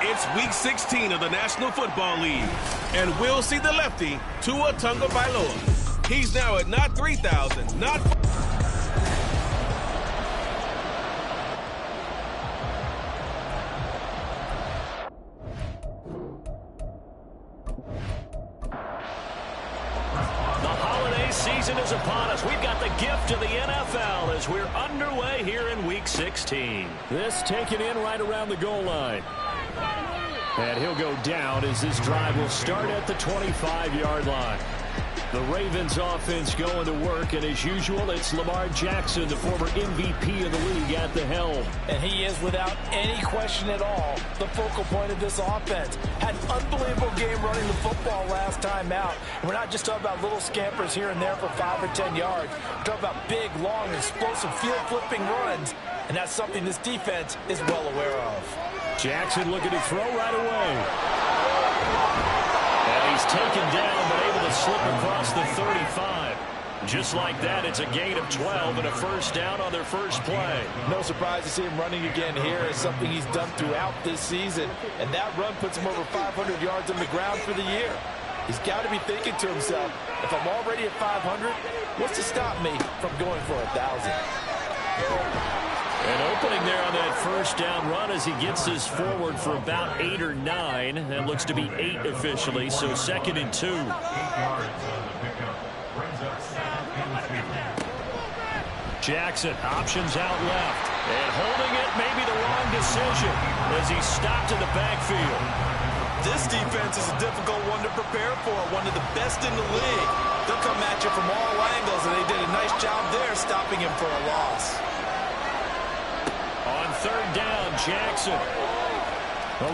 It's Week 16 of the National Football League, and we'll see the lefty, Tua Tagovailoa. He's now at not 3,000, not... Season is upon us. We've got the gift of the NFL as we're underway here in Week 16. This taken in right around the goal line. And he'll go down as this drive will start at the 25-yard line. The Ravens offense going to work, and as usual, it's Lamar Jackson, the former MVP of the league, at the helm. And he is, without any question at all, the focal point of this offense. Had an unbelievable game running the football last time out. And we're not just talking about little scampers here and there for 5 or 10 yards. We're talking about big, long, explosive field-flipping runs. And that's something this defense is well aware of. Jackson looking to throw right away. And he's taken down, but able to slip across the 35. Just like that, it's a gain of 12 and a first down on their first play. No surprise to see him running again here. It's something he's done throughout this season. And that run puts him over 500 yards on the ground for the year. He's got to be thinking to himself, if I'm already at 500, what's to stop me from going for 1,000? An opening there on that first down run as he gets this forward for about 8 or 9. That looks to be 8 officially, so 2nd and 2. Jackson options out left. And holding it may be the wrong decision as he's stopped in the backfield. This defense is a difficult one to prepare for, one of the best in the league. They'll come at you from all angles, and they did a nice job there stopping him for a loss. On 3rd down, Jackson.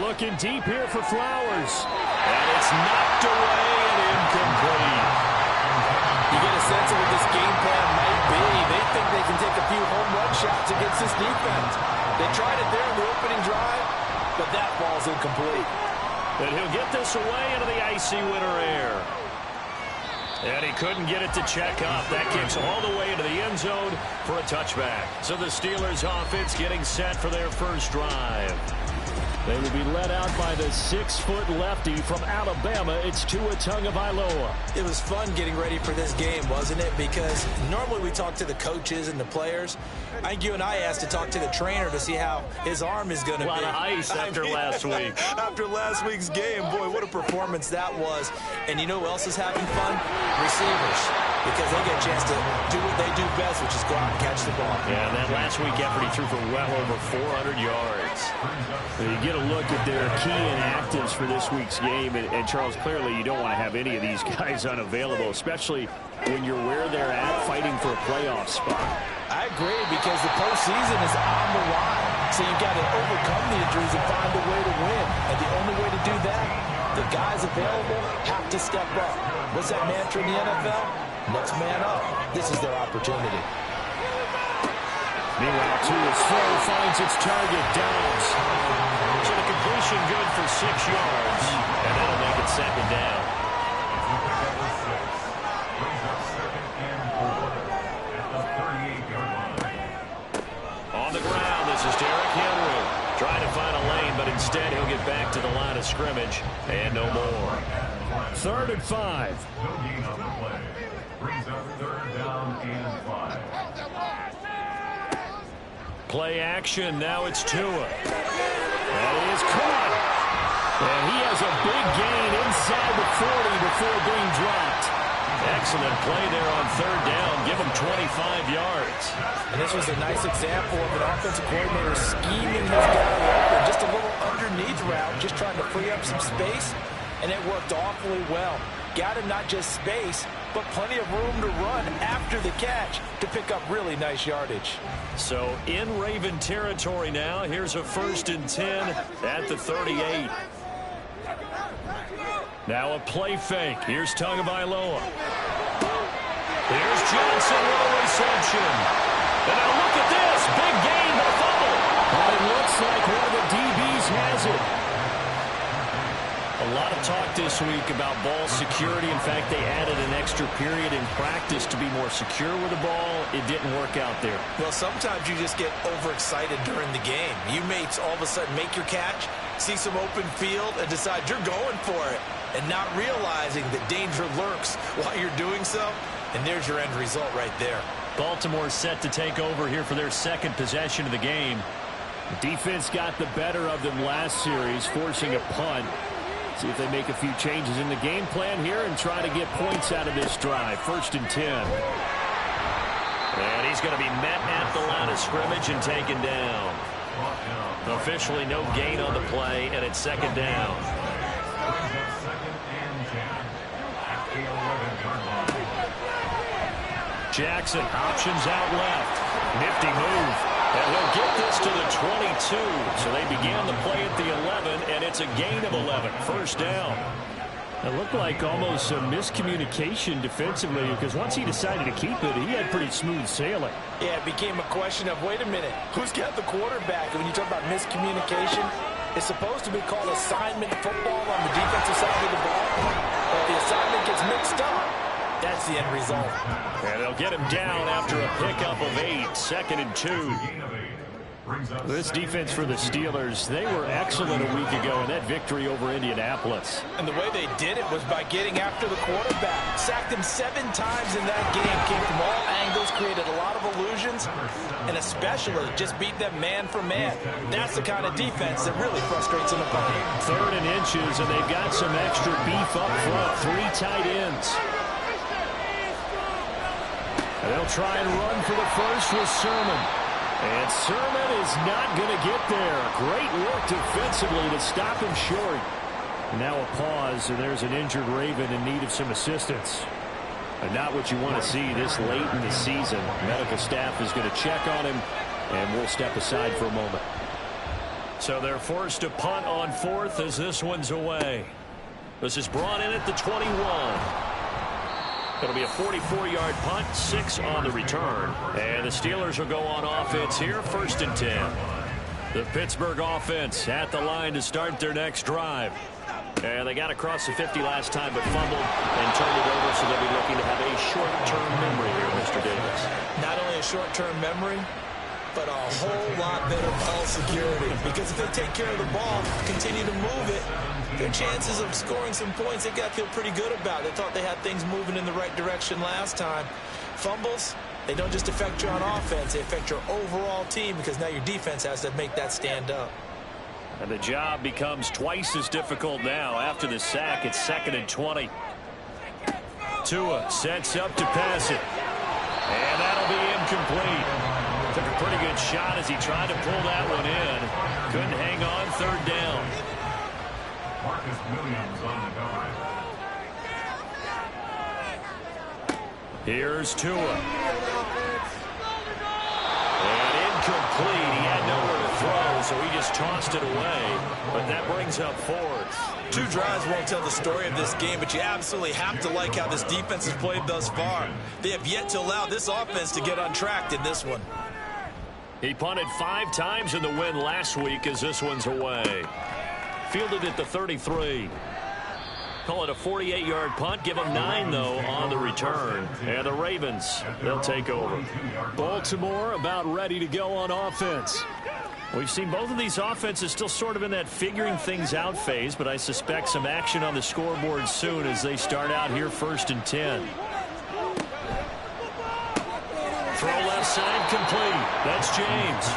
Looking deep here for Flowers. And it's knocked away and incomplete. You get a sense of what this game plan might be. They think they can take a few home run shots against this defense. They tried it there in the opening drive, but that ball's incomplete. And he'll get this away into the icy winter air. And he couldn't get it to check up. That kicks all the way into the end zone for a touchback. So the Steelers offense getting set for their first drive. They will be led out by the 6-foot lefty from Alabama. It's Tua Tagovailoa. It was fun getting ready for this game, wasn't it? Because normally we talk to the coaches and the players. I think you and I asked to talk to the trainer to see how his arm is going to be. A lot of ice after last week. After last week's game, boy, what a performance that was. And you know who else is having fun? Receivers. Because they get a chance to do what they do best, which is go out and catch the ball. Yeah, and that last week effort, he threw for well over 400 yards. So you get a look at their key inactives for this week's game. And Charles, clearly you don't want to have any of these guys unavailable, especially when you're where they're at fighting for a playoff spot. I agree, because the postseason is on the line. So you've got to overcome the injuries and find a way to win. And the only way to do that, the guys available have to step up. What's that mantra in the NFL? Next man up. This is their opportunity. Meanwhile, Tua's throw finds its target, Dobbs. So the completion good for 6 yards. And that'll make it 2nd down. On the ground, this is Derrick Henry. Trying to find a lane, but instead he'll get back to the line of scrimmage. And no more. 3rd and 5. Brings up 3rd down and 5. Play action. Now it's Tua. That is caught. And he has a big gain inside the 40 before being dropped. Excellent play there on third down. Give him 25 yards. And this was a nice example of an offensive coordinator scheming his guy open. Just a little underneath route, just trying to free up some space, and it worked awfully well. Got him not just space, but plenty of room to run after the catch to pick up really nice yardage. So in Raven territory now, here's a 1st and 10 at the 38. Now a play fake. Here's Tagovailoa. Here's Johnson, low reception. And now look at this. Big gain, but a fumble. But it looks like one of the DBs has it. A lot of talk this week about ball security. In fact, they added an extra period in practice to be more secure with the ball. It didn't work out there. Well, sometimes you just get overexcited during the game. You may all of a sudden make your catch, see some open field, and decide you're going for it, and not realizing that danger lurks while you're doing so. And there's your end result right there. Baltimore set to take over here for their second possession of the game. The defense got the better of them last series, forcing a punt. See if they make a few changes in the game plan here and try to get points out of this drive. 1st and 10. And he's going to be met at the line of scrimmage and taken down. Officially no gain on the play, and it's 2nd down. Jackson, options out left. Nifty move. And he'll get this to the 22. So they began the play at the 11, and it's a gain of 11. 1st down. It looked like almost a miscommunication defensively, because once he decided to keep it, he had pretty smooth sailing. Yeah, it became a question of, wait a minute, who's got the quarterback? And when you talk about miscommunication, it's supposed to be called assignment football on the defensive side of the ball. But the assignment gets mixed up. That's the end result. And they'll get him down after a pickup of 8. 2nd and 2. This defense for the Steelers, they were excellent a week ago in that victory over Indianapolis. And the way they did it was by getting after the quarterback. Sacked him 7 times in that game. Came from all angles, created a lot of illusions, and especially just beat them man for man. That's the kind of defense that really frustrates an opponent. 3rd and inches, and they've got some extra beef up front. 3 tight ends. And they'll try and run for the first with Sermon. And Sermon is not going to get there. Great work defensively to stop him short. Now a pause, and there's an injured Raven in need of some assistance. And not what you want to see this late in the season. Medical staff is going to check on him, and we'll step aside for a moment. So they're forced to punt on 4th as this one's away. This is brought in at the 21. It'll be a 44-yard punt, 6 on the return. And the Steelers will go on offense here, 1st and 10. The Pittsburgh offense at the line to start their next drive. And they got across the 50 last time, but fumbled and turned it over, so they'll be looking to have a short-term memory here, Mr. Davis. Not only a short-term memory, but a whole lot better ball security. Because if they take care of the ball, continue to move it, their chances of scoring some points, they got to feel pretty good about. They thought they had things moving in the right direction last time. Fumbles, they don't just affect you on offense, they affect your overall team, because now your defense has to make that stand up. And the job becomes twice as difficult now after the sack. It's 2nd and 20. Tua sets up to pass it. And that'll be incomplete. Took a pretty good shot as he tried to pull that one in. Couldn't hang on. 3rd down. Marcus Williams on the guard. Here's Tua. And incomplete. He had nowhere to throw, so he just tossed it away. But that brings up 4th. 2 drives won't tell the story of this game, but you absolutely have to like how this defense has played thus far. They have yet to allow this offense to get untracked in this one. He punted 5 times in the win last week as this one's away. Fielded at the 33. Call it a 48-yard punt. Give them 9, though, on the return. And the Ravens, they'll take over. Baltimore about ready to go on offense. We've seen both of these offenses still sort of in that figuring things out phase, but I suspect some action on the scoreboard soon as they start out here 1st and 10. Throw left side complete. That's James.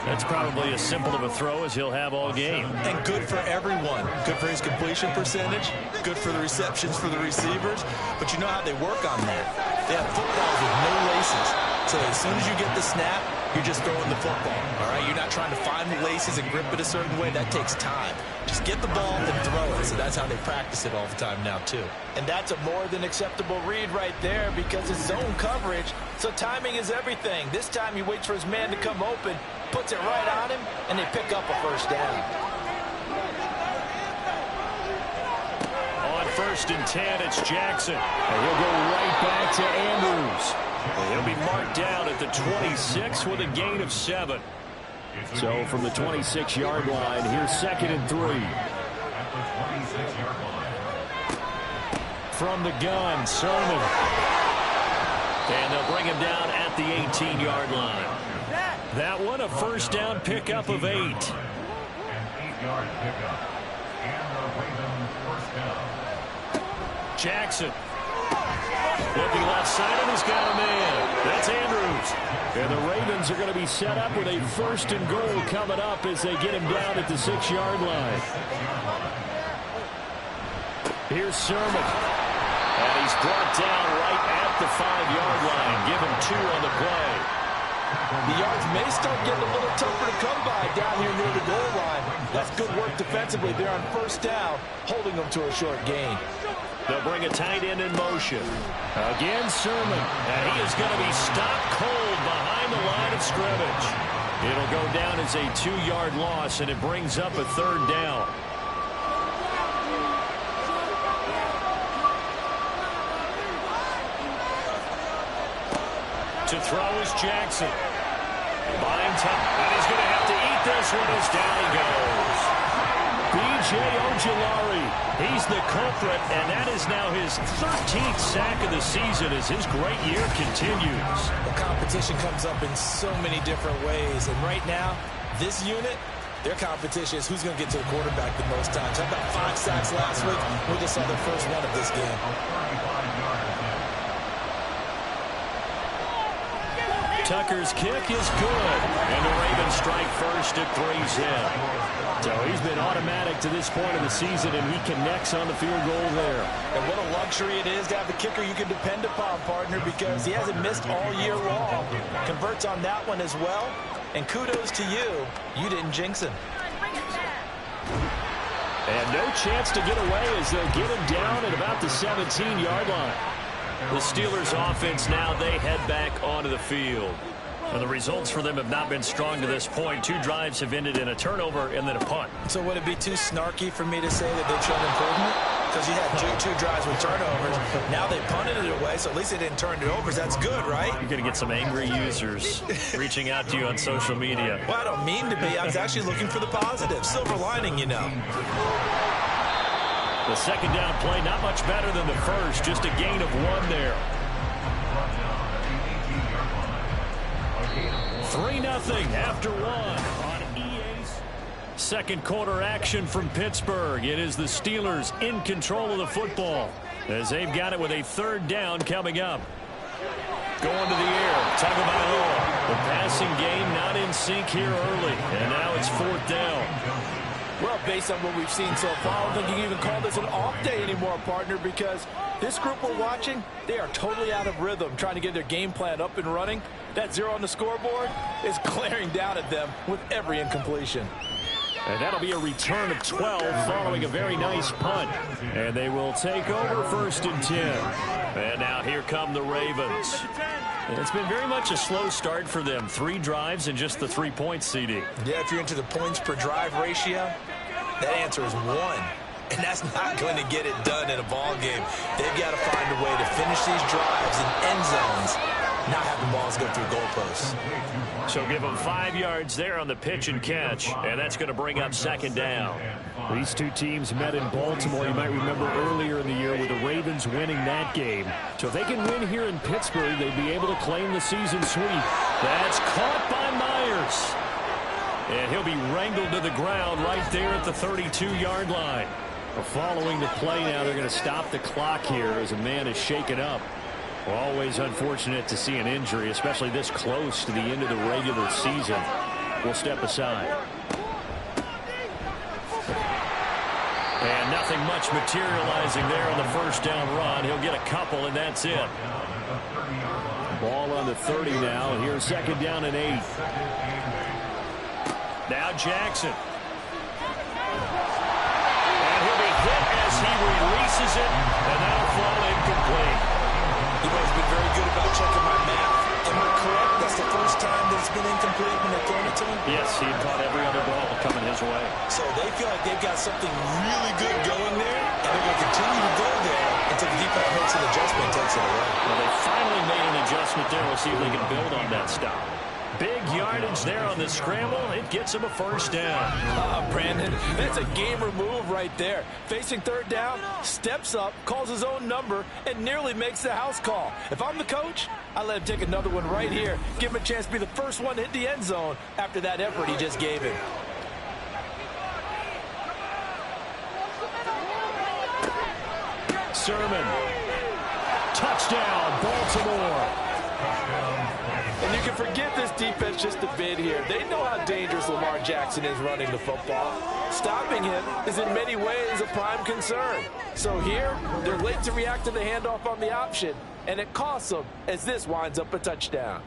That's probably as simple of a throw as he'll have all game. And good for everyone. Good for his completion percentage. Good for the receptions for the receivers. But you know how they work on that. They have footballs with no laces. So as soon as you get the snap, you're just throwing the football. All right? You're not trying to find the laces and grip it a certain way. That takes time. Just get the ball and throw it. So that's how they practice it all the time now, too. And that's a more than acceptable read right there because it's zone coverage. So timing is everything. This time he waits for his man to come open, puts it right on him, and they pick up a first down. On 1st and 10, it's Jackson. And he'll go right back to Andrews. And he'll be marked down at the 26 with a gain of 7. So from the 26-yard line, here's 2nd and 3. At the 26-yard line. From the gun, Sermon. And they'll bring him down at the 18-yard line. That one, a first down pickup of 8. An 8-yard pickup. And the Ravens first down. Jackson. Looking left side, and he's got a man. That's Andrews. And the Ravens are going to be set up with a 1st and goal coming up as they get him down at the 6-yard line. Here's Sermon. And he's brought down right at the 5-yard line. Give him 2 on the play. The yards may start getting a little tougher to come by down here near the goal line. That's good work defensively. They're on 1st down, holding them to a short gain. They'll bring a tight end in motion. Again, Sermon. And he is going to be stopped cold behind the line of scrimmage. It'll go down as a 2-yard loss, and it brings up a 3rd down. To throw is Jackson. Behind top, and he's going to have to eat this one as down he goes. B.J. Ojulari, he's the culprit, and that is now his 13th sack of the season as his great year continues. The competition comes up in so many different ways, and right now, this unit, their competition is who's going to get to the quarterback the most times. How about 5 sacks last week? We just saw the first one of this game. Tucker's kick is good, and the Ravens strike first at 3's in. So he's been automatic to this point of the season, and he connects on the field goal there. And what a luxury it is to have a kicker you can depend upon, partner, because he hasn't missed all year long. Converts on that one as well, and kudos to you. You didn't jinx him. And no chance to get away as they'll get him down at about the 17-yard line. The Steelers offense now, they head back onto the field. And the results for them have not been strong to this point. 2 drives have ended in a turnover and then a punt. So would it be too snarky for me to say that they've shown improvement? Because you had 2 drives with turnovers. Now they punted it away, so at least they didn't turn it over. That's good, right? You're going to get some angry users reaching out to you on social media. Well, I don't mean to be. I was actually looking for the positive. Silver lining, you know. The 2nd down play, not much better than the first. Just a gain of 1 there. 3-0 after 1 on EA's. 2nd quarter action from Pittsburgh. It is the Steelers in control of the football as they've got it with a 3rd down coming up. Going to the air, Tagovailoa. The passing game not in sync here early, and now it's 4th down. Well, based on what we've seen so far, I don't think you can even call this an off day anymore, partner, because this group we're watching, they are totally out of rhythm, trying to get their game plan up and running. That 0 on the scoreboard is glaring down at them with every incompletion. And that'll be a return of 12 following a very nice punt. And they will take over 1st and 10. And now here come the Ravens. And it's been very much a slow start for them. 3 drives and just the 3 points, CD. Yeah, if you're into the points per drive ratio, that answer is 1. And that's not going to get it done in a ball game. They've got to find a way to finish these drives in end zones, not have the balls go through goalposts. So give them 5 yards there on the pitch and catch, and that's going to bring up 2nd down. These 2 teams met in Baltimore. You might remember earlier in the year with the Ravens winning that game. So if they can win here in Pittsburgh, they'd be able to claim the season sweep. That's caught by Myers. And he'll be wrangled to the ground right there at the 32-yard line. Following the play now, they're going to stop the clock here as a man is shaken up. Always unfortunate to see an injury, especially this close to the end of the regular season. will step aside. And nothing much materializing there on the first down run. He'll get a couple, and that's it. Ball on the 30 now. Here's second down and 8. Now Jackson. And he'll be hit as he releases it, and that'll fall incomplete. You've always been very good about checking my math. Am I correct? That's the first time that it's been incomplete when they're throwing it to him? Yes, he had caught every other ball coming his way. So they feel like they've got something really good going there, and they're going to continue to go there until the defense makes an adjustment and takes it away. Well, they finally made an adjustment there. We'll see if they can build on that stop. Big yardage there on the scramble. It gets him a first down. Brandon, that's a gamer move right there. Facing third down, steps up, calls his own number, and nearly makes the house call. If I'm the coach, I let him take another one right here. Give him a chance to be the first one to hit the end zone after that effort he just gave him. Sermon. Touchdown, Baltimore. And you can forget this defense just a bit here. They know how dangerous Lamar Jackson is running the football. Stopping him is in many ways a prime concern. So here, they're late to react to the handoff on the option, and it costs them as this winds up a touchdown.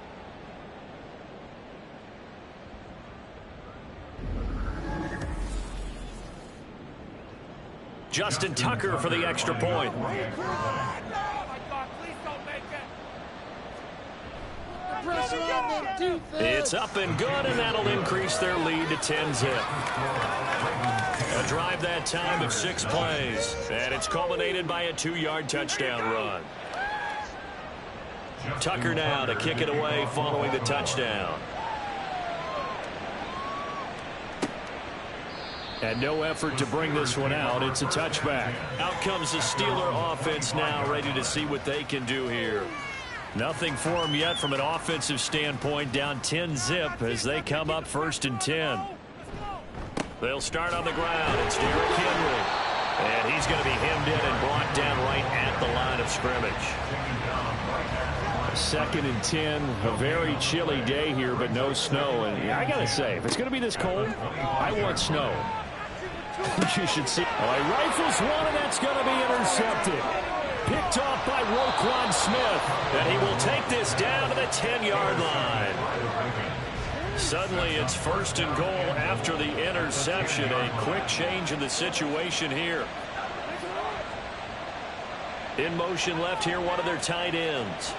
Justin Tucker for the extra point. It's up and good, and that'll increase their lead to 10-zip. A drive that time of 6 plays, and it's culminated by a 2-yard touchdown run. Tucker now to kick it away following the touchdown. And no effort to bring this one out. It's a touchback. Out comes the Steeler offense now, ready to see what they can do here. Nothing for them yet from an offensive standpoint, down 10-zip as they come up 1st and 10. They'll start on the ground. It's Derrick Henry. And he's going to be hemmed in and brought down right at the line of scrimmage. 2nd and 10, a very chilly day here, but no snow. And I got to say, if it's going to be this cold, I want snow. You should see. Oh, he rifles one, and that's going to be intercepted. Picked off by Roquan Smith. And he will take this down to the 10-yard line. Suddenly, it's 1st and goal after the interception. A quick change in the situation here. In motion left here, one of their tight ends.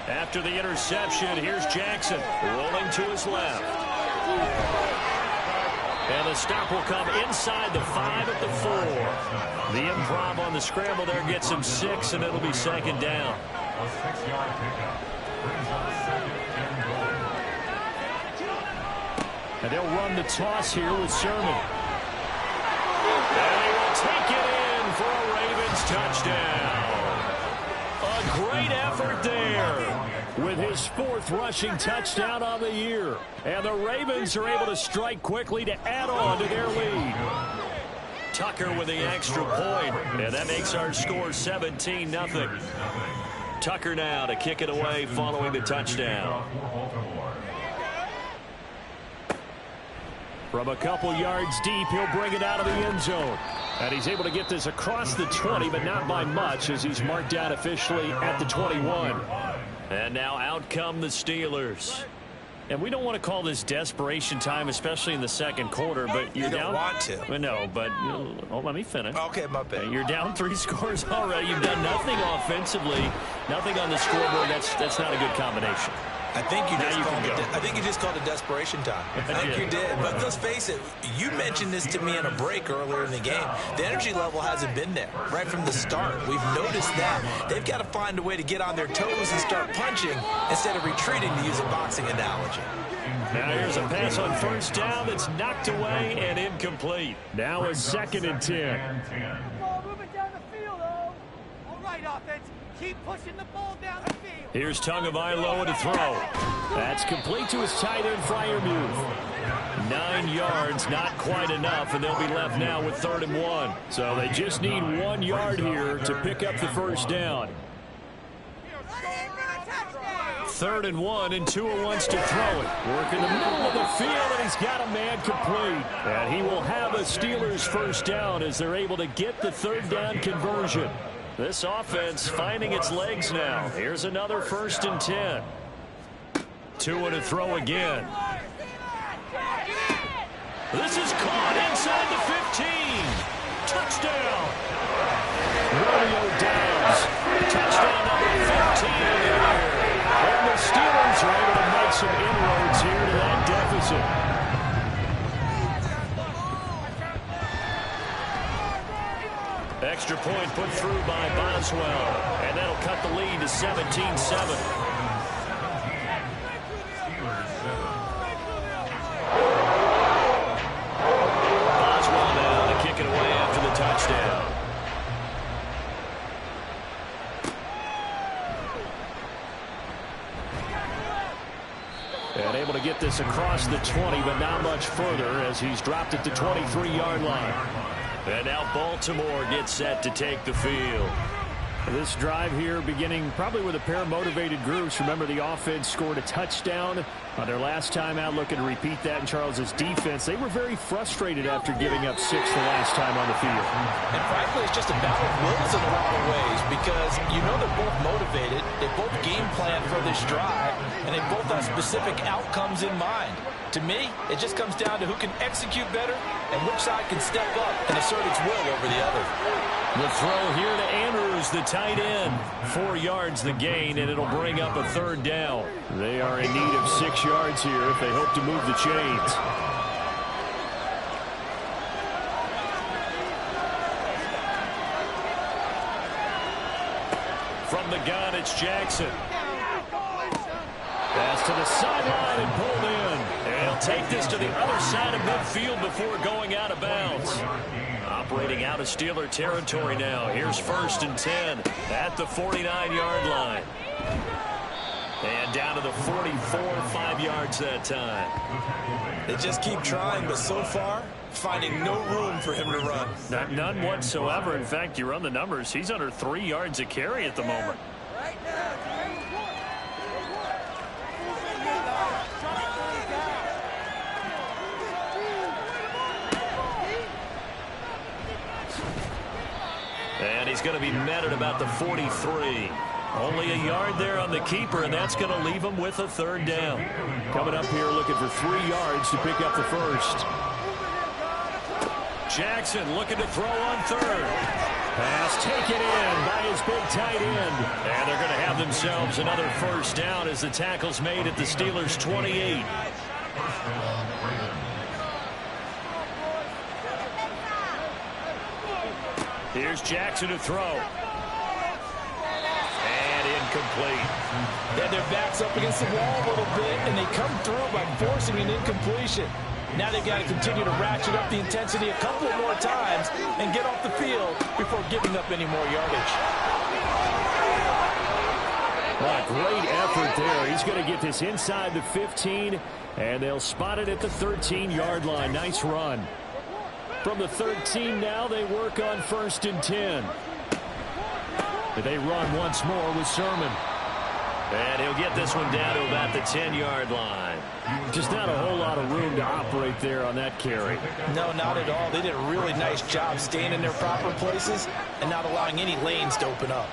After the interception, here's Jackson rolling to his left. And the stop will come inside the 5 at the 4. The improv on the scramble there gets him 6, and it'll be 2nd down. A 6-yard pickup brings up 2nd and goal. And they'll run the toss here with Sermon. And he will take it in for a Ravens touchdown. A great effort there with his 4th rushing touchdown on the year. And the Ravens are able to strike quickly to add on to their lead. Tucker with the extra point, and that makes our score 17-0. Tucker now to kick it away following the touchdown. From a couple yards deep, he'll bring it out of the end zone. And he's able to get this across the 20, but not by much, as he's marked down officially at the 21. And now out come the Steelers. And we don't want to call this desperation time, especially in the 2nd quarter, but you're you down. Don't want to. Well, no, but let me finish. Okay, my bad. You're down 3 scores already. You've done nothing offensively, nothing on the scoreboard. That's not a good combination. I think you just called it desperation time. I think you did. But let's face it, you mentioned this to me in a break earlier in the game. The energy level hasn't been there right from the start. We've noticed that. They've got to find a way to get on their toes and start punching instead of retreating, to use a boxing analogy. Now here's a pass on 1st down that's knocked away and incomplete. Now it's 2nd and 10. Ball moving down the field, oh. All right, offense. Keep pushing the ball down the field. Here's Tagovailoa to throw. That's complete to his tight end, Freiermuth. 9 yards, not quite enough, and they'll be left now with 3rd and 1. So they just need 1 yard here to pick up the 1st down. 3rd and 1, and Tua wants to throw it. Work in the middle of the field, and he's got a man complete. And he will have a Steelers first down as they're able to get the 3rd down conversion. This offense finding its legs now. Here's another 1st and 10. Tua to throw again. This is caught inside the 15. Touchdown. Romeo Downs. Touchdown number 15 here. And the Steelers are able to make some inroads here to that deficit. Extra point put through by Boswell. And that'll cut the lead to 17-7. Touchdown. And able to get this across the 20, but not much further as he's dropped it to 23-yard line. And now Baltimore gets set to take the field. This drive here beginning probably with a pair of motivated groups. Remember, the offense scored a touchdown on their last time out, looking to repeat that in Charles's defense. They were very frustrated after giving up 6 the last time on the field. And frankly, it's just a battle of wills in a lot of ways because you know they're both motivated. They both game plan for this drive, and they both have specific outcomes in mind. To me, it just comes down to who can execute better and which side can step up and assert its will over the other. The throw here to Andrews, the tight end. 4 yards the gain, and it'll bring up a 3rd down. They are in need of 6 yards here if they hope to move the chains. From the gun, it's Jackson. Pass to the sideline and pulled in. And he'll take this to the other side of midfield before going out of bounds. Operating out of Steeler territory now. Here's 1st and 10 at the 49-yard line. And down to the 44, 5 yards that time. They just keep trying, but so far, finding no room for him to run. None whatsoever. In fact, you run the numbers. He's under 3 yards a carry at the moment. And he's going to be met at about the 43. Only a yard there on the keeper, and that's going to leave him with a 3rd down. Coming up here looking for 3 yards to pick up the 1st. Jackson looking to throw on 3rd. Pass taken in by his big tight end. And they're going to have themselves another 1st down as the tackle's made at the Steelers' 28. Here's Jackson to throw. And incomplete. Yeah, their back's up against the wall a little bit, and they come through by forcing an incompletion. Now they've got to continue to ratchet up the intensity a couple of more times and get off the field before giving up any more yardage. Well, great effort there. He's going to get this inside the 15, and they'll spot it at the 13-yard line. Nice run. From the 13 now, they work on 1st and 10. They run once more with Sermon. And he'll get this one down to about the 10-yard line. Just not a whole lot of room to operate there on that carry. No, not at all. They did a really nice job staying in their proper places and not allowing any lanes to open up.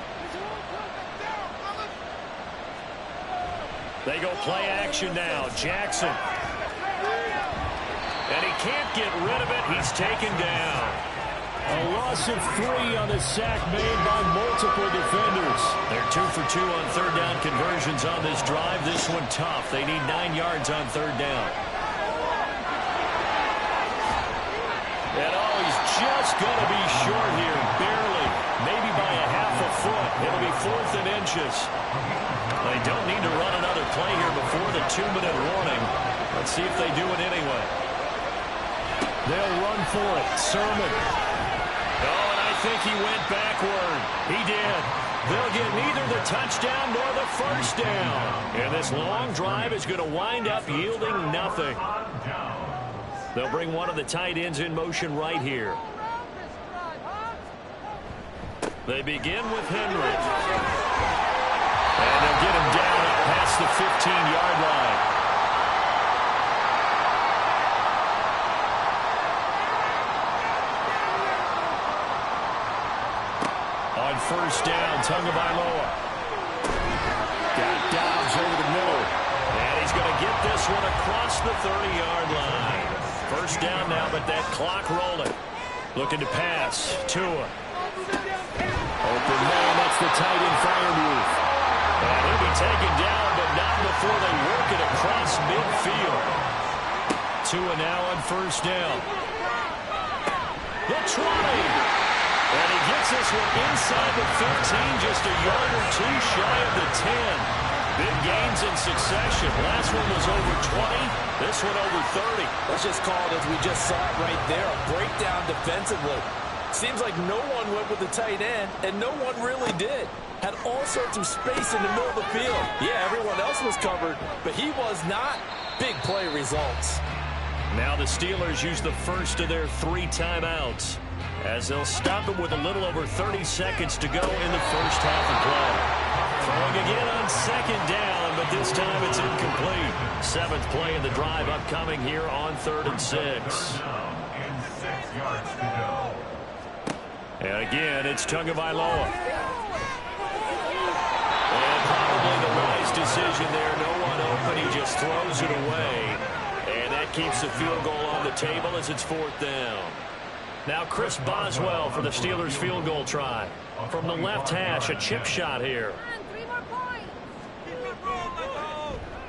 They go play action now. Jackson. And he can't get rid of it. He's taken down. A loss of 3 on the sack made by multiple defenders. They're 2 for 2 on 3rd down conversions on this drive. This one tough. They need 9 yards on 3rd down. And he's just going to be short here. Barely. Maybe by a half a foot. It'll be 4th and inches. They don't need to run another play here before the 2-minute warning. Let's see if they do it anyway. They'll run for it. Sermon. Oh, and I think he went backward. He did. They'll get neither the touchdown nor the 1st down. And this long drive is going to wind up yielding nothing. They'll bring one of the tight ends in motion right here. They begin with Henry. And they'll get him down up past the 15-yard line. On first down, Tagovailoa. Got Dobbs over the middle. And he's going to get this one across the 30-yard line. First down now, but that clock rolling. Looking to pass. Tua. Open man, that's the tight end Freiermuth. And he'll be taken down, but not before they work it across midfield. Tua now on first down. The 20. And he gets this one inside the 15, just a yard or two shy of the 10. Big gains in succession. Last one was over 20. This one over 30. Let's just call it as we just saw it right there. A breakdown defensively. Seems like no one went with the tight end, and no one really did. Had all sorts of space in the middle of the field. Yeah, everyone else was covered, but he was not. Big play results. Now the Steelers use the first of their 3 timeouts, as they'll stop him with a little over 30 seconds to go in the first half of play. Throwing again on second down, but this time it's incomplete. 7th play in the drive upcoming here on 3rd and 6. And again, it's Tagovailoa. And probably the wise decision there. No one open. He just throws it away. And that keeps the field goal on the table as it's 4th down. Now Chris Boswell for the Steelers field goal try. From the left hash, a chip shot here.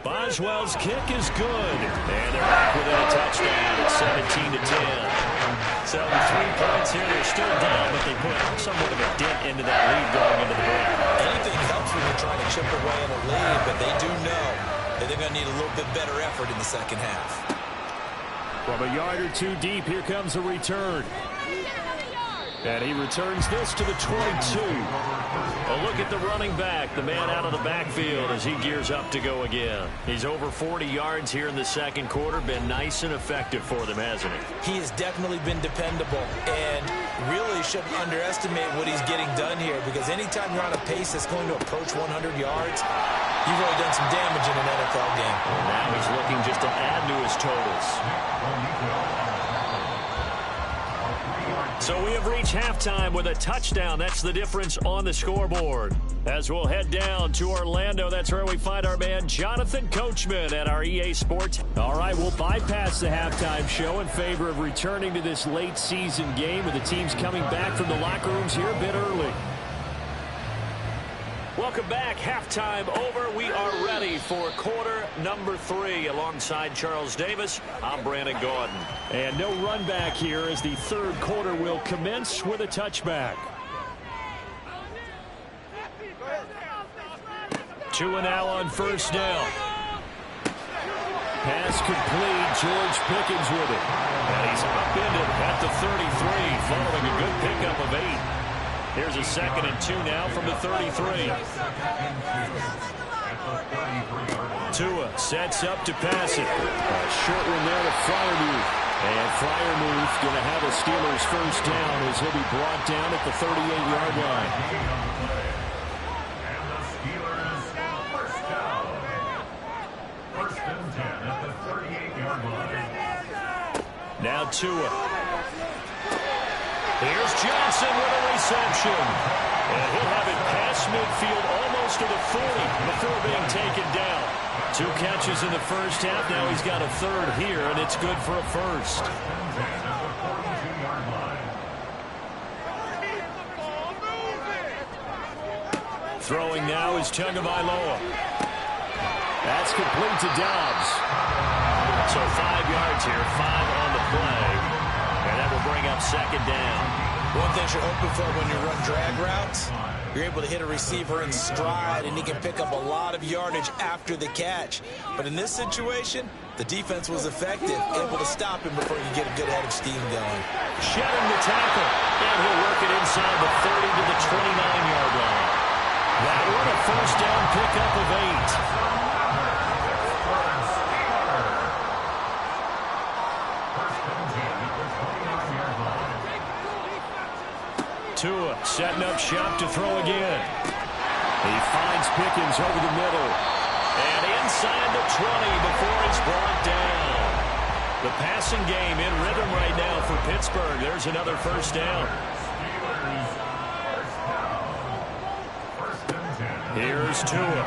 Boswell's kick is good. And they're back within a touchdown. It's 17-10. So the 3 points here, they're still down, but they put somewhat of a dent into that lead going into the break. Anything helps when you're trying to chip away in a lead, but they do know that they're going to need a little bit better effort in the second half. From a yard or 2 deep, here comes a return. And he returns this to the 22. A look at the running back, the man out of the backfield as he gears up to go again. He's over 40 yards here in the second quarter. Been nice and effective for them, hasn't he? He has definitely been dependable, and really shouldn't underestimate what he's getting done here, because anytime you're on a pace that's going to approach 100 yards, you've really done some damage in an NFL game. And now he's looking just to add to his totals. So we have reached halftime with a touchdown. That's the difference on the scoreboard. As we'll head down to Orlando, that's where we find our man Jonathan Coachman at our EA Sports. All right, we'll bypass the halftime show in favor of returning to this late season game with the teams coming back from the locker rooms here a bit early. Welcome back. Halftime over. We are ready for quarter number 3. Alongside Charles Davis, I'm Brandon Gordon. And no run back here as the 3rd quarter will commence with a touchback. 2 now on first down. Pass complete. George Pickens with it. And he's upended at the 33, following a good pickup of 8. Here's a 2nd and 2 now from the 33. Tua sets up to pass it. A short one there to Freiermuth. And Freiermuth going to have a Steelers first down as he'll be brought down at the 38-yard line. And the Steelers first down. 1st and 10 at the 38-yard line. Now Tua. Here's Johnson with a reception. And he'll have it past midfield almost to the 40 before being taken down. 2 catches in the first half. Now he's got a 3rd here, and it's good for a first. Throwing now is Tagovailoa. That's complete to Dobbs. So 5 yards here, 5 on the play. And that will bring up 2nd down. One thing you're hoping for when you run drag routes, you're able to hit a receiver in stride, and he can pick up a lot of yardage after the catch. But in this situation, the defense was effective, able to stop him before he could get a good head of steam going. Shedding the tackle, and he'll work it inside the 30 to the 29-yard line. That one a first down pickup of 8. Tua setting up shop to throw again. He finds Pickens over the middle. And inside the 20 before he's brought down. The passing game in rhythm right now for Pittsburgh. There's another first down. Here's Tua.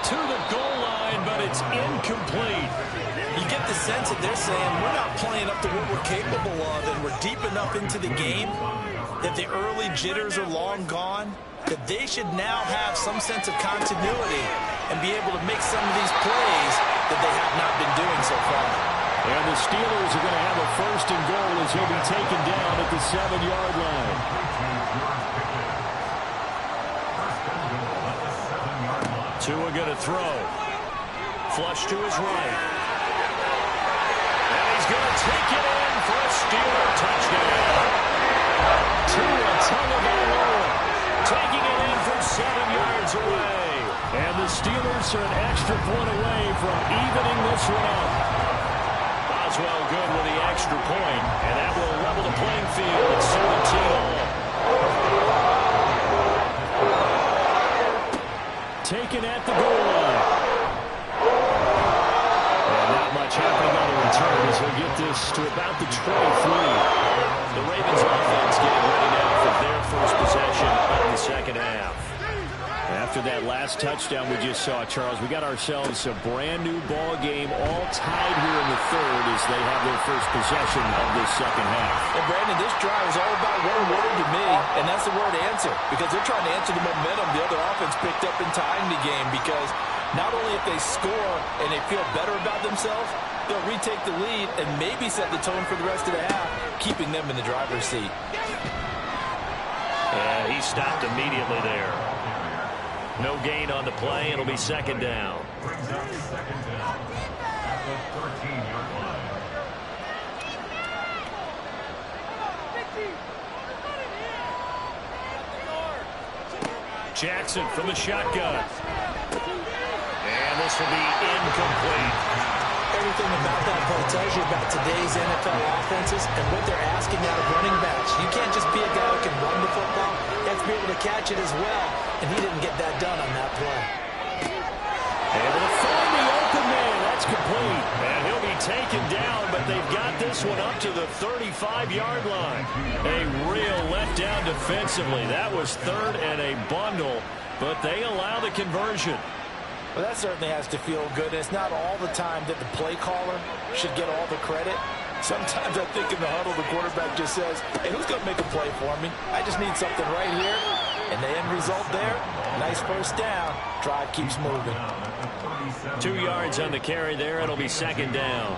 To the goal line, but it's incomplete. You get the sense that they're saying we're not playing up to what we're capable of, and we're deep enough into the game that the early jitters are long gone, that they should now have some sense of continuity and be able to make some of these plays that they have not been doing so far. And the Steelers are going to have a first and goal as he'll be taken down at the 7-yard line. Tua going to throw. Flush to his right. And he's going to take it in for a Steeler touchdown. Tua Tagovailoa taking it in from 7 yards away. And the Steelers are an extra point away from evening this one up. Boswell good with the extra point, and that will level the playing field at 17 all. Taken at the goal line. And not much happening on the return as he'll get this to about the 23. The Ravens offense getting ready now for their first possession of the second half. After that last touchdown we just saw, Charles, we got ourselves a brand new ball game, all tied here in the third as they have their first possession of this second half. And Brandon, this drive is all about one word to me, and that's the word answer, because they're trying to answer the momentum the other offense picked up in tying the game, because not only if they score and they feel better about themselves, they'll retake the lead and maybe set the tone for the rest of the half, keeping them in the driver's seat. And he stopped immediately there. No gain on the play. It'll be second down. Brings up second down at the 13-yard line. Jackson from the shotgun. And this will be incomplete. Everything about that play tells you about today's NFL offenses and what they're asking out of running backs. You can't just be a guy who can run the football. You have to be able to catch it as well, and he didn't get that done on that play. Able to find the open man. That's complete. And he'll be taken down, but they've got this one up to the 35-yard line. A real letdown defensively. That was third and a bundle, but they allow the conversion. Well, that certainly has to feel good. It's not all the time that the play caller should get all the credit. Sometimes I think in the huddle, the quarterback just says, hey, who's going to make a play for me? I just need something right here. And the end result there, nice first down. Drive keeps moving. 2 yards on the carry there. It'll be second down.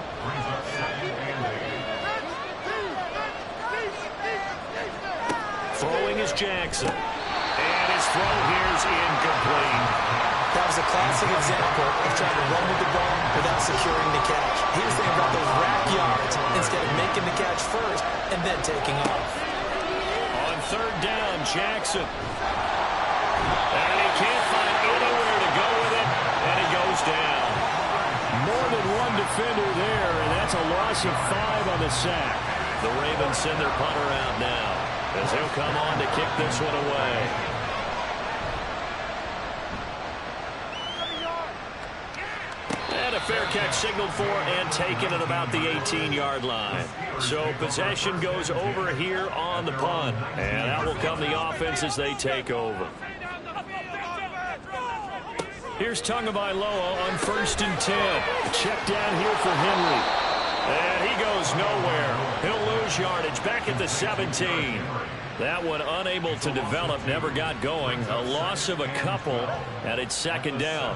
Throwing is Jackson. And his throw here is incomplete. That was a classic example of trying to run with the ball without securing the catch. He was thinking about those rack yards instead of making the catch first and then taking off. On third down, Jackson. And he can't find anywhere to go with it, and he goes down. More than one defender there, and that's a loss of 5 on the sack. The Ravens send their punter out now as he'll come on to kick this one away. And a fair catch signaled for and taken at about the 18-yard line. So possession goes over here on the punt. And that will come the offense as they take over. Here's Tagovailoa on 1st and 10. Check down here for Henry. And he goes nowhere. He'll lose yardage back at the 17. That one unable to develop, never got going. A loss of a couple, and it's second down.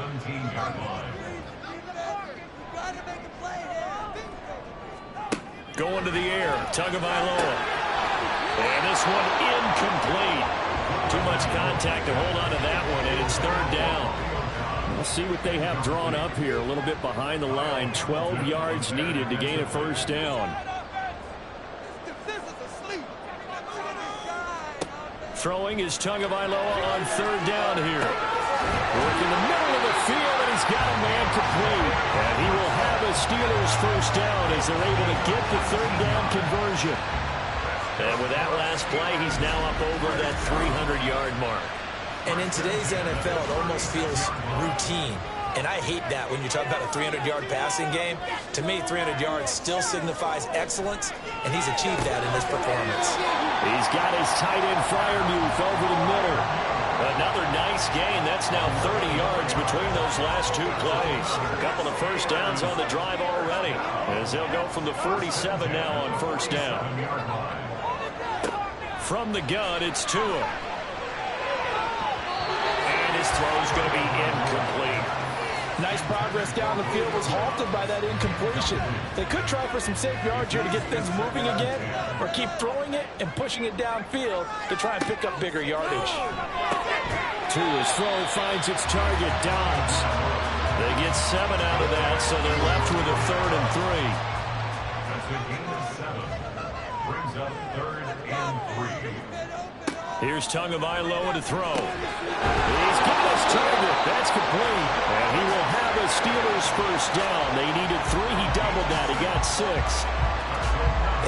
Going to the air, Tagovailoa. And this one incomplete. Too much contact to hold on to that one, and it's third down. We'll see what they have drawn up here. A little bit behind the line. 12 yards needed to gain a first down. Throwing is Tagovailoa on third down here. Working the middle of the field, and he's got a man complete. And he will have a Steelers first down as they're able to get the third down conversion. And with that last play, he's now up over that 300-yard mark. And in today's NFL, it almost feels routine. And I hate that when you talk about a 300-yard passing game. To me, 300 yards still signifies excellence, and he's achieved that in this performance. He's got his tight end Freiermuth over the middle. Another nice gain. That's now 30 yards between those last two plays. A couple of first downs on the drive already, as they'll go from the 47 now on first down. From the gun, it's Tua. And his throw's going to be incomplete. Nice progress down the field was halted by that incompletion. They could try for some safe yards here to get things moving again, or keep throwing it and pushing it downfield to try and pick up bigger yardage. Tua's throw finds its target, Dobbs. They get 7 out of that, so they're left with a 3rd and 3. That's a gain of 7. Brings up 3rd and 3. Here's Tagovailoa to throw. He's got his target. That's complete. And he will have a Steelers first down. They needed 3. He doubled that. He got 6.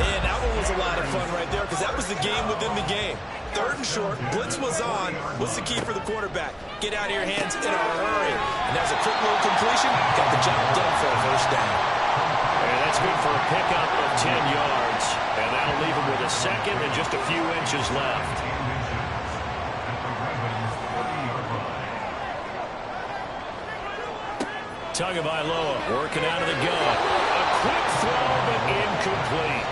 And that one was a lot of fun right there because that was the game within the game. 3rd and short. Blitz was on. What's the key for the quarterback? Get out of your hands in a hurry. And there's a quick little completion. Got the job done for a first down. And that's good for a pickup of 10 yards. And that'll leave him with a second and just a few inches left. Tagovailoa working out of the gun. A quick throw, but incomplete.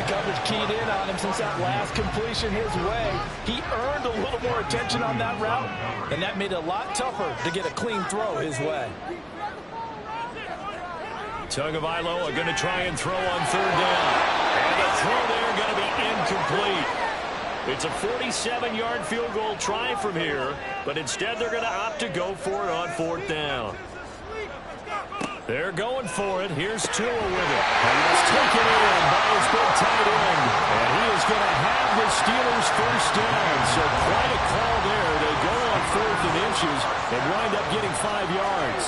The coverage keyed in on him since that last completion his way. He earned a little more attention on that route, and that made it a lot tougher to get a clean throw his way. Tagovailoa going to try and throw on 3rd down. And the throw there going to be incomplete. It's a 47-yard field goal try from here, but instead they're going to opt to go for it on 4th down. They're going for it. Here's Tua with it. And it's taken in by his big tight end. And he is going to have the Steelers first down. So quite a call there. They go on 4th and inches and wind up getting 5 yards.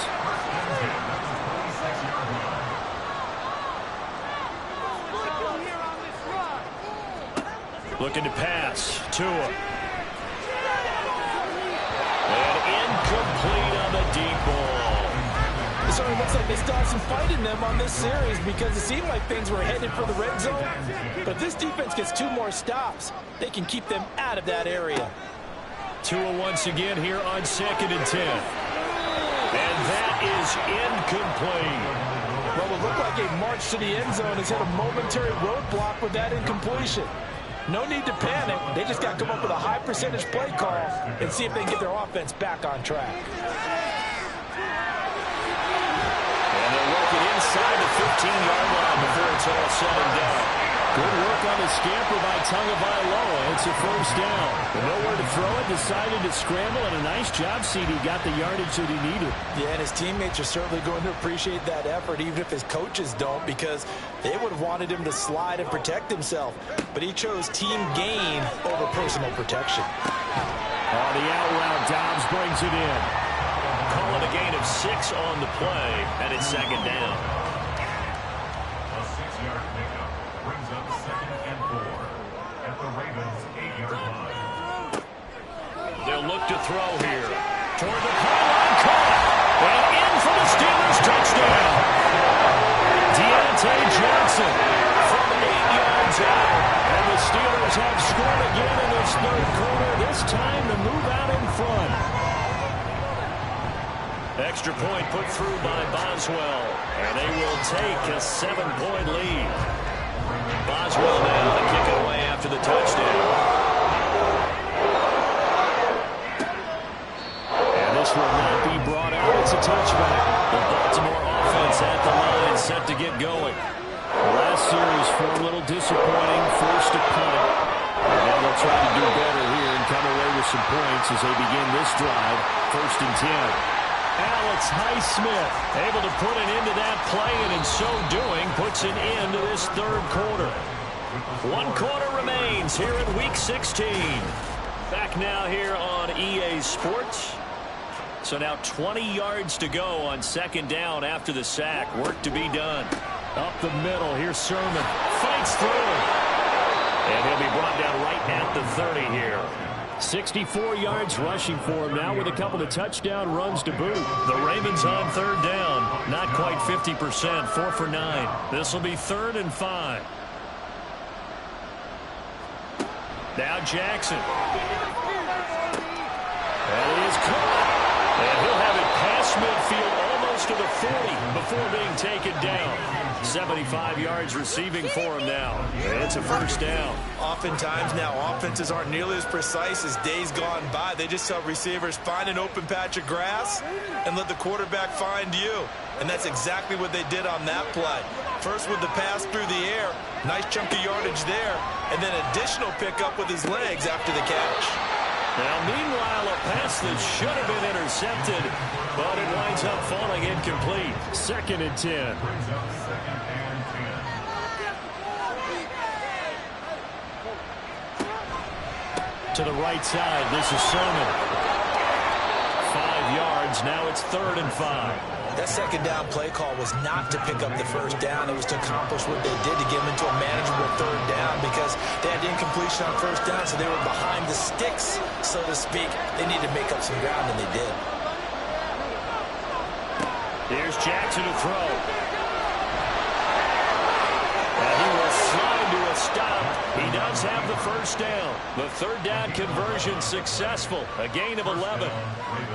Looking to pass. Tua. And incomplete on the deep ball. It certainly looks like they still have some fight in them on this series because it seemed like things were headed for the red zone. But if this defense gets 2 more stops, they can keep them out of that area. Tua once again here on 2nd and 10. And that is incomplete. Well, it looked like a march to the end zone has hit a momentary roadblock with that incompletion. No need to panic. They just got to come up with a high percentage play call and see if they can get their offense back on track. And they'll work it inside the 15-yard line before it's all said and done. Good work on the scamper by Tagovailoa. It's a first down. But nowhere to throw it, decided to scramble, and a nice job, CD. Got the yardage that he needed. Yeah, and his teammates are certainly going to appreciate that effort, even if his coaches don't, because they would have wanted him to slide and protect himself. But he chose team gain over personal protection. On the out route, Dobbs brings it in. Calling a gain of 6 on the play, and it's 2nd down. A 6-yard pickup brings up 2nd and 4 at the Ravens' 8-yard line. They'll look to throw here. Toward the pylon, caught. And in for the Steelers touchdown. Deontay Johnson from 8 yards out. And the Steelers have scored again in this 3rd quarter. This time to move out in front. Extra point put through by Boswell. And they will take a 7-point lead. Boswell now to kick it away after the touchdown. And this will not be brought out. It's a touchback. The Baltimore offense at the line set to get going. The last series for a little disappointing. Forced to punt. And now they'll try to do better here and come away with some points as they begin this drive. 1st and 10. Alex Highsmith able to put an end to that play, and in so doing puts an end to this 3rd quarter. 1 quarter remains here in Week 16. Back now here on EA Sports. So now 20 yards to go on 2nd down after the sack. Work to be done. Up the middle, here's Sermon. Fights through. And he'll be brought down right at the 30 here. 64 yards rushing for him now with a couple of touchdown runs to boot. The Ravens on third down. Not quite 50%, 4 for 9. This will be 3rd and 5. Now Jackson. That is caught. And he'll have it past midfield almost to the 40 before being taken down. 75 yards receiving for him now. It's a first down. Oftentimes now offenses aren't nearly as precise as days gone by. They just tell receivers, find an open patch of grass and let the quarterback find you. And that's exactly what they did on that play. First with the pass through the air, nice chunk of yardage there, and then additional pickup with his legs after the catch. Now, meanwhile, a pass that should have been intercepted, but it winds up falling incomplete. 2nd and 10. Brings up 2nd and 10. To the right side, this is Sermon. 5 yards, now it's 3rd and 5. That second down play call was not to pick up the first down. It was to accomplish what they did to get them into a manageable 3rd down because they had incompletion on first down, so they were behind the sticks, so to speak. They needed to make up some ground, and they did. Here's Jackson to throw. And he will slide to a stop. He does have the first down. The 3rd down conversion successful. A gain of 11.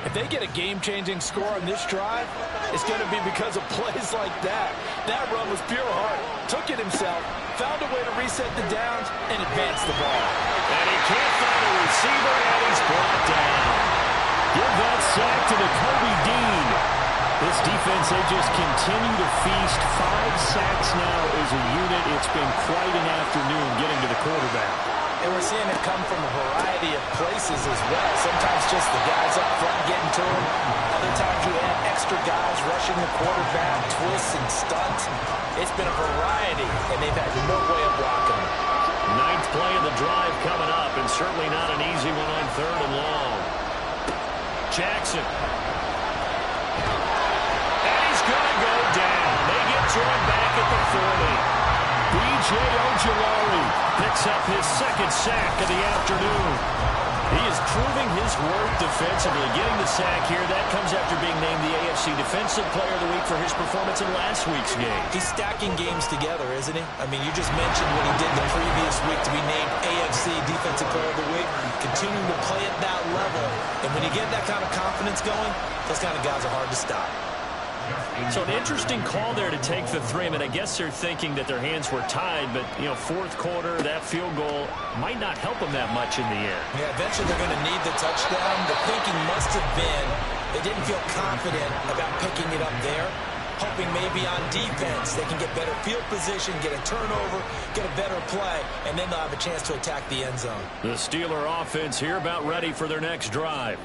If they get a game-changing score on this drive, it's going to be because of plays like that. That run was pure heart. Took it himself, found a way to reset the downs, and advance the ball. And he can't find a receiver, and he's brought down. Give that sack to the Kobe Dean. This defense, they just continue to feast. 5 sacks now as a unit. It's been quite an afternoon getting to the quarterback. And we're seeing it come from a variety of places as well. Sometimes just the guys up front getting to him. Other times you have extra guys rushing the quarterback, twists and stunts. It's been a variety, and they've had no way of blocking him. 9th play of the drive coming up, and certainly not an easy one on 3rd and long. Jackson. And he's going to go down. They get to him back at the 40. B.J. Ojulari picks up his 2nd sack of the afternoon. He is proving his worth defensively. Getting the sack here, that comes after being named the AFC Defensive Player of the Week for his performance in last week's game. He's stacking games together, isn't he? I mean, you just mentioned what he did the previous week to be named AFC Defensive Player of the Week. Continuing to play at that level. And when you get that kind of confidence going, those kind of guys are hard to stop. So an interesting call there to take the 3. I mean, I guess they're thinking that their hands were tied, but, you know, 4th quarter, that field goal might not help them that much in the air. Yeah, eventually they're going to need the touchdown. The thinking must have been they didn't feel confident about picking it up there, hoping maybe on defense they can get better field position, get a turnover, get a better play, and then they'll have a chance to attack the end zone. The Steeler offense here about ready for their next drive.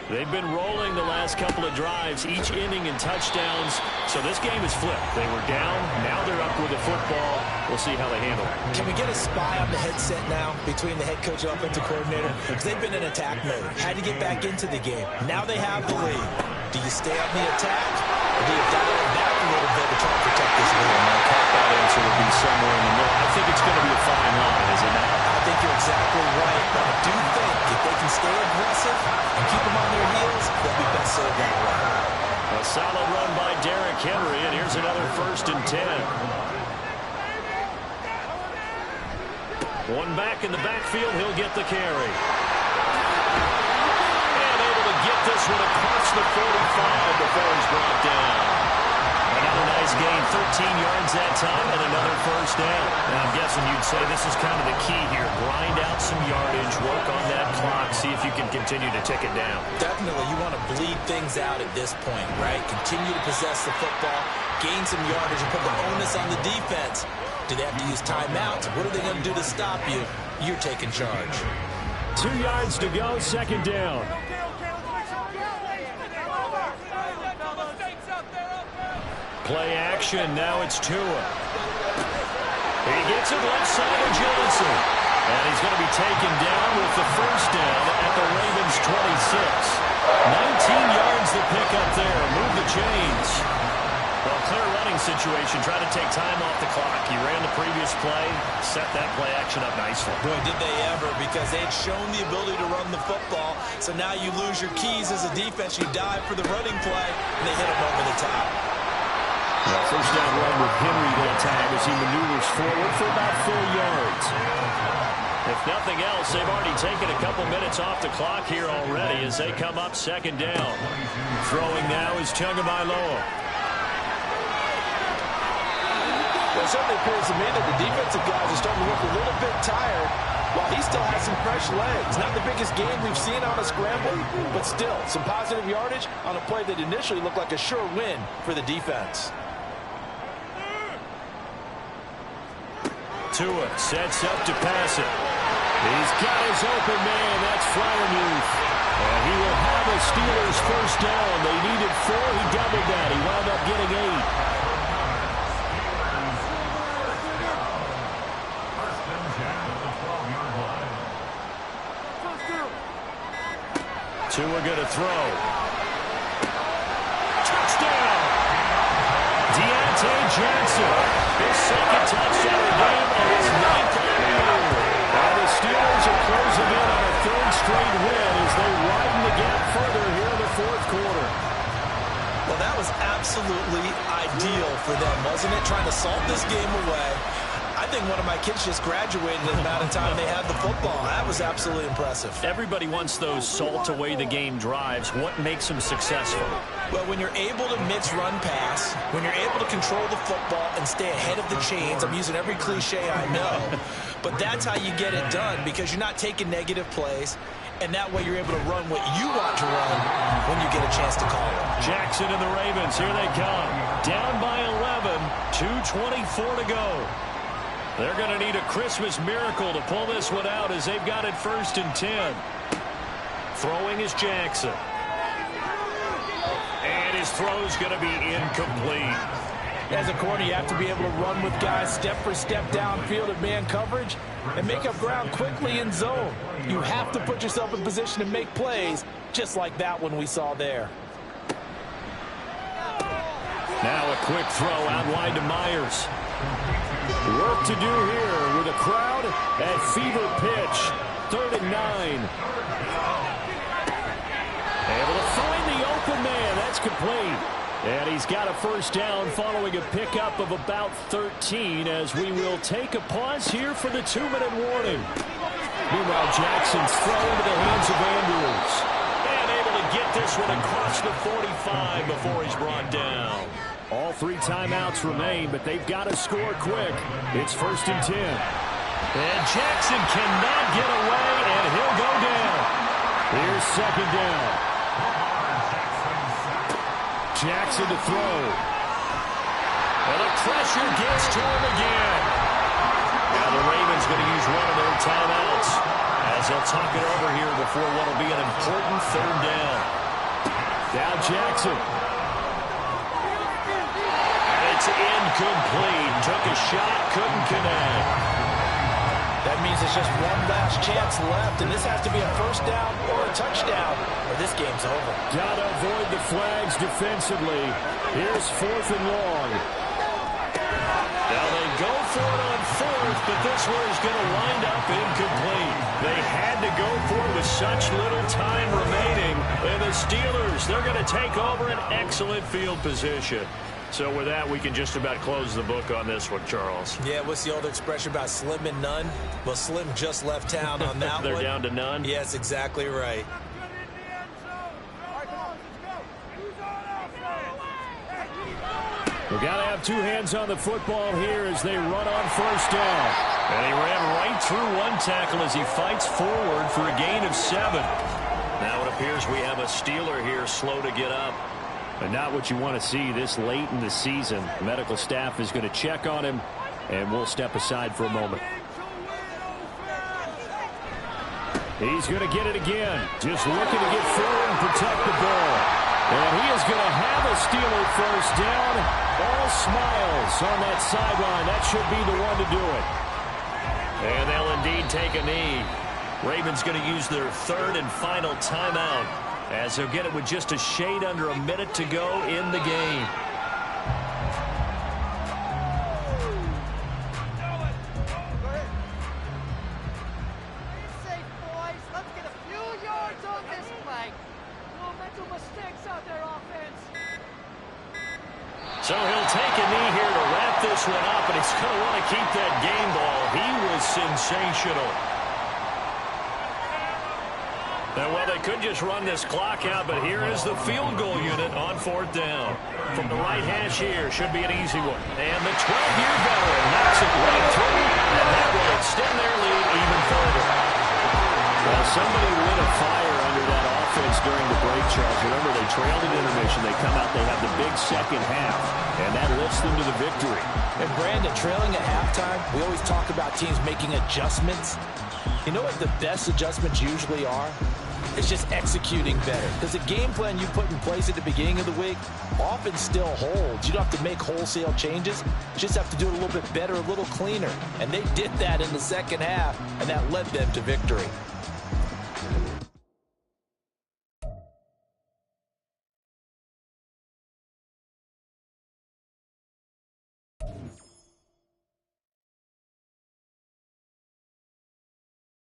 They've been rolling the last couple of drives, each inning in touchdowns. So this game is flipped. They were down. Now they're up with the football. We'll see how they handle it. Can we get a spy on the headset now between the head coach and offensive coordinator? Because they've been in attack mode. Had to get back into the game. Now they have the lead. Do you stay on the attack, or do you dial it back a little bit to try to protect this lead? My cop-out answer would be somewhere in the middle. I think it's going to be a fine line, is it not? I think you're exactly right. But I do think if they can stay aggressive and keep them on their heels, they'll be best served that way. A solid run by Derrick Henry, and here's another 1st and 10. One back in the backfield, he'll get the carry. And able to get this one across the 45 before he's brought down. Another nice gain, 13 yards that time, and another 1st down. And I'm guessing you'd say this is kind of the key here. Grind out some yardage, work on that clock, see if you can continue to tick it down. Definitely, you want to bleed things out at this point, right? Continue to possess the football, gain some yardage, and put the onus on the defense. Do they have to use timeouts? What are they going to do to stop you? You're taking charge. 2 yards to go, 2nd down. Play action, now it's Tua. He gets it left side of Johnson. And he's going to be taken down with the 1st down at the Ravens 26. 19 yards to pick up there. Move the chains. Well, clear running situation. Try to take time off the clock. He ran the previous play, set that play action up nicely. Boy, did they ever, because they had shown the ability to run the football. So now you lose your keys as a defense. You dive for the running play, and they hit him over the top. Well, first down run with Henry that time as he maneuvers forward for about 4 yards. If nothing else, they've already taken a couple minutes off the clock here already as they come up second down. Throwing now is Tagovailoa. Well, it certainly appears to me that the defensive guys are starting to look a little bit tired while he still has some fresh legs. Not the biggest game we've seen on a scramble, but still some positive yardage on a play that initially looked like a sure win for the defense. Tua sets up to pass it. He's got his open man. That's Freiermuth. And he will have a Steelers first down. They needed 4. He doubled that. He wound up getting 8. Tua going to throw. Touchdown! Deontay Johnson. His second touchdown of the game and his 9th of the year. And the Steelers are closing in on a 3rd straight win as they widen the gap further here in the 4th quarter. Well, that was absolutely ideal for them, wasn't it? Trying to salt this game away. I think one of my kids just graduated in the amount of time they had the football. That was absolutely impressive. Everybody wants those salt away the game drives. What makes them successful? Well, when you're able to mix run pass, when you're able to control the football and stay ahead of the chains, I'm using every cliche I know, but that's how you get it done because you're not taking negative plays, and that way you're able to run what you want to run when you get a chance to call it. Jackson and the Ravens, here they come. Down by 11, 2:24 to go. They're going to need a Christmas miracle to pull this one out as they've got it 1st and 10. Throwing is Jackson. And his throw's going to be incomplete. As a corner, you have to be able to run with guys step for step downfield at man coverage and make up ground quickly in zone. You have to put yourself in position to make plays, just like that one we saw there. Now a quick throw out wide to Myers. Work to do here with a crowd at fever pitch. 3rd and 9. Able to find the open man. That's complete. And he's got a first down following a pickup of about 13 as we will take a pause here for the 2-minute warning. Meanwhile, Jackson's throw into the hands of Andrews. And able to get this one across the 45 before he's brought down. All 3 timeouts remain, but they've got to score quick. It's 1st and 10. And Jackson cannot get away, and he'll go down. Here's 2nd down. Jackson to throw. And the pressure gets to him again. Now the Ravens going to use one of their timeouts as they'll talk it over here before what will be an important 3rd down. Now Jackson. It's incomplete. Took a shot, couldn't connect. That means it's just one last chance left, and this has to be a first down or a touchdown, or this game's over. Gotta avoid the flags defensively. Here's 4th and long. Now they go for it on 4th, but this one is going to wind up incomplete. They had to go for it with such little time remaining. And the Steelers, they're going to take over an excellent field position. So with that, we can just about close the book on this one, Charles. Yeah, what's the old expression about slim and none? Well, Slim just left town on that They're one. down to none? Yes, exactly right. We've got to have 2 hands on the football here as they run on 1st down. And he ran right through one tackle as he fights forward for a gain of 7. Now it appears we have a Steeler here slow to get up. But not what you want to see this late in the season. The medical staff is going to check on him, and we'll step aside for a moment. He's going to get it again. Just looking to get forward and protect the ball. And he is going to have a Steeler first down. All smiles on that sideline. That should be the one to do it. And they'll indeed take a knee. Ravens going to use their 3rd and final timeout, as they'll get it with just a shade under a minute to go in the game. mistakes out there, offense. So he'll take a knee here to wrap this one up, and he's going to want to keep that game ball. He was sensational. And, well, they could just run this clock out, but here is the field goal unit on 4th down. From the right hash here, should be an easy one. And the 12-year veteran knocks it right through, and that will extend their lead even further. Well, somebody lit a fire under that offense during the break, Charles. Remember, they trailed at intermission. They come out, they have the big second half, and that lifts them to the victory. And, Brandon, trailing at halftime, we always talk about teams making adjustments. You know what the best adjustments usually are? It's just executing better. Because the game plan you put in place at the beginning of the week often still holds. You don't have to make wholesale changes. You just have to do it a little bit better, a little cleaner. And they did that in the second half, and that led them to victory.